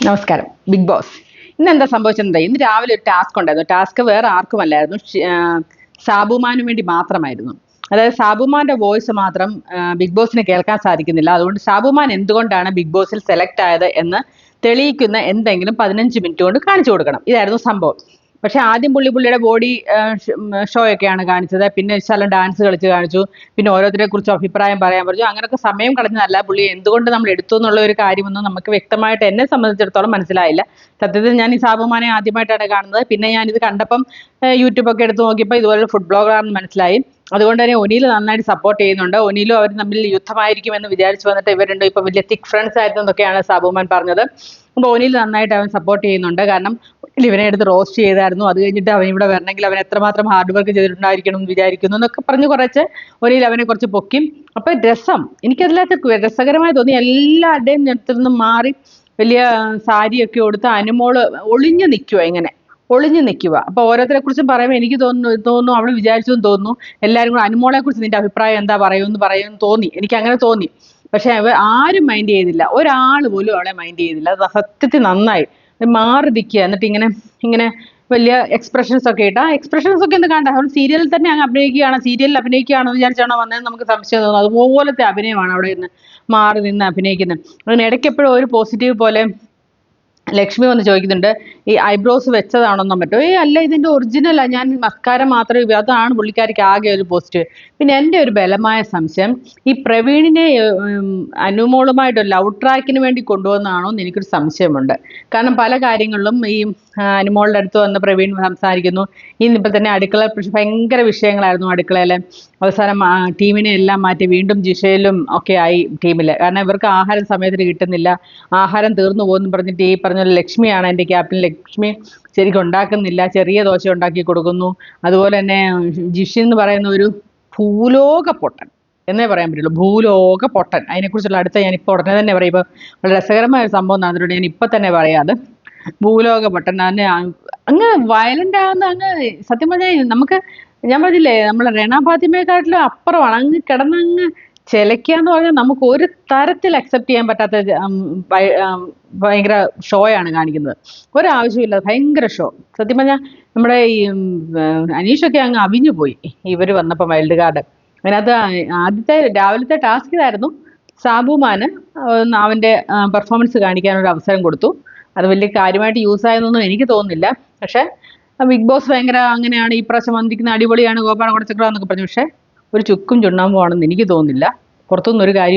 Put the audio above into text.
നമസ്കാരം. Big boss ഇന്ന് എന്താ സംഭവിച്ചത്? ഇന്ന് രാവിലെ ഒരു ടാസ്ക് ഉണ്ടായിരുന്നു. ടാസ്ക് വേറെ ആർക്കുമല്ലായിരുന്നു, സാബുമാനു വേണ്ടി മാത്രമായിരുന്നു. അതായത് സാബുമാന്റെ വോയിസ് മാത്രം ബിഗ് ബോസിന് കേൾക്കാൻ സാധിക്കുന്നില്ല. അതുകൊണ്ട് സാബുമാൻ എന്തുകൊണ്ടാണ് ബിഗ് ബോസിൽ സെലക്ട് ആയത് എന്ന് തെളിയിക്കുന്ന എന്തെങ്കിലും 15 മിനിറ്റ് കൊണ്ട് കാണിച്ചു കൊടുക്കണം. ഇതായിരുന്നു സംഭവം. പക്ഷെ ആദ്യം പുള്ളിയുടെ ബോഡി ഷോ ഒക്കെയാണ് കാണിച്ചത്. പിന്നെ ശകലം ഡാൻസ് കളിച്ച് കാണിച്ചു. പിന്നെ ഓരോരുത്തരെ കുറിച്ച് അഭിപ്രായം പറയാൻ പറഞ്ഞു. അങ്ങനെയൊക്കെ സമയം കളഞ്ഞതല്ല. പുള്ളി എന്തുകൊണ്ട് നമ്മൾ എടുത്തു എന്നുള്ള ഒരു കാര്യമൊന്നും നമുക്ക് വ്യക്തമായിട്ട് എന്നെ സംബന്ധിച്ചിടത്തോളം മനസ്സിലായില്ല. സത്യത്തിൽ ഞാൻ ഈ സാബുമാനെ ആദ്യമായിട്ടാണ് കാണുന്നത്. പിന്നെ ഞാനിത് കണ്ടപ്പം യൂട്യൂബൊക്കെ എടുത്ത് നോക്കിയപ്പോൾ ഇതുപോലെ ഫുഡ് ബ്ലോഗറാണെന്ന് മനസ്സിലായി. അതുകൊണ്ട് തന്നെ ഒനീൽ നന്നായിട്ട് സപ്പോർട്ട് ചെയ്യുന്നുണ്ട്. ഒനീലും അവർ തമ്മിൽ യുദ്ധമായിരിക്കുമെന്ന് വിചാരിച്ചു വന്നിട്ട് ഇവർ രണ്ടും ഇപ്പം വലിയ തിക് ഫ്രണ്ട്സ് ആയിരുന്നു എന്നൊക്കെയാണ് സാബുമാൻ പറഞ്ഞത്. അപ്പോൾ ഒനീൽ നന്നായിട്ട് അവൻ സപ്പോർട്ട് ചെയ്യുന്നുണ്ട്. കാരണം ഇവനെ എടുത്ത് റോസ്റ്റ് ചെയ്തായിരുന്നു. അത് കഴിഞ്ഞിട്ട് അവൻ ഇവിടെ വരണമെങ്കിൽ അവൻ എത്രമാത്രം ഹാർഡ് വർക്ക് ചെയ്തിട്ടുണ്ടായിരിക്കണം എന്ന് വിചാരിക്കുന്നു എന്നൊക്കെ പറഞ്ഞ് കുറച്ച് ഒനീൽ അവനെ കുറച്ച് പൊക്കി. അപ്പോൾ രസം എനിക്കതിനകത്ത് രസകരമായി തോന്നി. എല്ലാവരുടെയും നേരത്തിൽ നിന്നും മാറി വലിയ സാരിയൊക്കെ കൊടുത്ത് അനുമോള് ഒളിഞ്ഞു നിൽക്കുക. അപ്പോൾ ഓരോരുത്തരെ കുറിച്ചും പറയുമ്പോൾ എനിക്ക് തോന്നുന്നു അവൾ വിചാരിച്ചു തോന്നുന്നു എല്ലാവരും കൂടെ അനുമോളെ കുറിച്ച് നിന്റെ അഭിപ്രായം എന്താ പറയുമെന്ന് തോന്നി. എനിക്ക് അങ്ങനെ തോന്നി. പക്ഷെ ആരും മൈൻഡ് ചെയ്തില്ല. ഒരാൾ പോലും അവളെ മൈൻഡ് ചെയ്തില്ല. അത് സത്യത്തിൽ നന്നായി. മാറി നിൽക്കുക. എന്നിട്ട് ഇങ്ങനെ വലിയ എക്സ്പ്രഷൻസ് ഒക്കെ ഇട്ട് ആ എക്സ്പ്രഷൻസ് ഒക്കെ ഒന്ന് കണ്ട അവൾ സീരിയലിൽ തന്നെ അങ്ങ് സീരിയലിൽ അഭിനയിക്കുകയാണെന്ന് വിചാരിച്ചാണോ വന്നതെന്ന് നമുക്ക് സംശയം തോന്നുന്നു. അതുപോലത്തെ അഭിനയമാണ് അവിടെ നിന്ന് മാറി നിന്ന് അഭിനയിക്കുന്നത്. അതിന് ഇടയ്ക്ക് എപ്പോഴും ഒരു പോസിറ്റീവ് പോലെ ലക്ഷ്മി വന്ന് ചോദിക്കുന്നുണ്ട്, ഈ ഐബ്രോസ് വെച്ചതാണോന്നോ മറ്റോ. അല്ല, ഇതിന്റെ ഒറിജിനലാ, ഞാൻ മസ്കാര മാത്രമേ അതാണ് പുള്ളിക്കാരിക്ക് ആകെ ഒരു പോസിറ്റീവ്. പിന്നെ എൻ്റെ ഒരു ബലമായ സംശയം, ഈ പ്രവീണിനെ അനുമോളുമായിട്ട് ലവ് ട്രാക്കിന് വേണ്ടി കൊണ്ടുവന്നതാണോ എന്ന് എനിക്കൊരു സംശയമുണ്ട്. കാരണം പല കാര്യങ്ങളിലും ഈ അനുമോളുടെ അടുത്ത് വന്ന് പ്രവീൺ സംസാരിക്കുന്നു. ഇന്നിപ്പോൾ തന്നെ ഭയങ്കര വിഷയങ്ങളായിരുന്നു അടുക്കളയിലെ. അവസാനം ടീമിനെ എല്ലാം മാറ്റി വീണ്ടും ജിഷയിലും ഒക്കെ ആയി ടീമിൽ. കാരണം ഇവർക്ക് ആഹാരം സമയത്തിന് കിട്ടുന്നില്ല, ആഹാരം തീർന്നു പോകുന്നു പറഞ്ഞിട്ട് ഈ പറഞ്ഞ ലക്ഷ്മിയാണ് എൻ്റെ ക്യാപ്റ്റൻ. ലക്ഷ്മി ശരിക്കും ഉണ്ടാക്കുന്നില്ല, ചെറിയ ദോശ ഉണ്ടാക്കി കൊടുക്കുന്നു. അതുപോലെ തന്നെ ജിഷി എന്ന് പറയുന്ന ഒരു ഭൂലോക പൊട്ടൻ എന്നേ പറയാൻ പറ്റുള്ളൂ. ഭൂലോക പൊട്ടൻ. അതിനെക്കുറിച്ചുള്ള അടുത്ത ഞാനിപ്പോൾ ഉടനെ തന്നെ പറയും. ഇപ്പോൾ വളരെ രസകരമായ ഒരു സംഭവം നടന്നിട്ടുണ്ട്, ഞാൻ ഇപ്പം തന്നെ പറയാതെ. ഭൂലോക പൊട്ടൻ തന്നെ അങ്ങ് വയലന്റ് ആകുന്ന, അങ്ങ് സത്യം പറഞ്ഞാൽ നമുക്ക്, ഞാൻ പറഞ്ഞില്ലേ, നമ്മളെ റെന ഫാത്തിമയെക്കാട്ടിലും അപ്പുറമാണ്. അങ്ങ് കിടന്നങ്ങ് ചിലയ്ക്കാന്ന് പറഞ്ഞാൽ നമുക്ക് ഒരു തരത്തിൽ അക്സെപ്റ്റ് ചെയ്യാൻ പറ്റാത്ത ഭയങ്കര ഷോയാണ് കാണിക്കുന്നത്. ഒരാവശ്യമില്ല, ഭയങ്കര ഷോ. സത്യം പറഞ്ഞാൽ നമ്മുടെ ഈ അനീഷൊക്കെ അങ്ങ് അവിഞ്ഞു പോയി ഇവർ വന്നപ്പോൾ. വൈൽഡ് കാർഡ് അതിനകത്ത് രാവിലത്തെ ടാസ്ക് ഇതായിരുന്നു. സാബുമാന് അവൻ്റെ പെർഫോമൻസ് കാണിക്കാനൊരു അവസരം കൊടുത്തു. അത് വലിയ കാര്യമായിട്ട് യൂസ് ആയെന്നൊന്നും എനിക്ക് തോന്നുന്നില്ല. പക്ഷെ ബിഗ് ബോസ് ഭയങ്കര അങ്ങനെയാണ്, ഈ പ്രാവശ്യം വന്നിരിക്കുന്ന അടിപൊളിയാണ്, ഗോപാല കുടച്ചക്ര എന്നൊക്കെ പറഞ്ഞു. പക്ഷെ ഒരു ചുക്കും ചുണ്ണാമ്പും ആണെന്ന് എനിക്ക് തോന്നുന്നില്ല. പുറത്തുനിന്നൊരു കാര്യം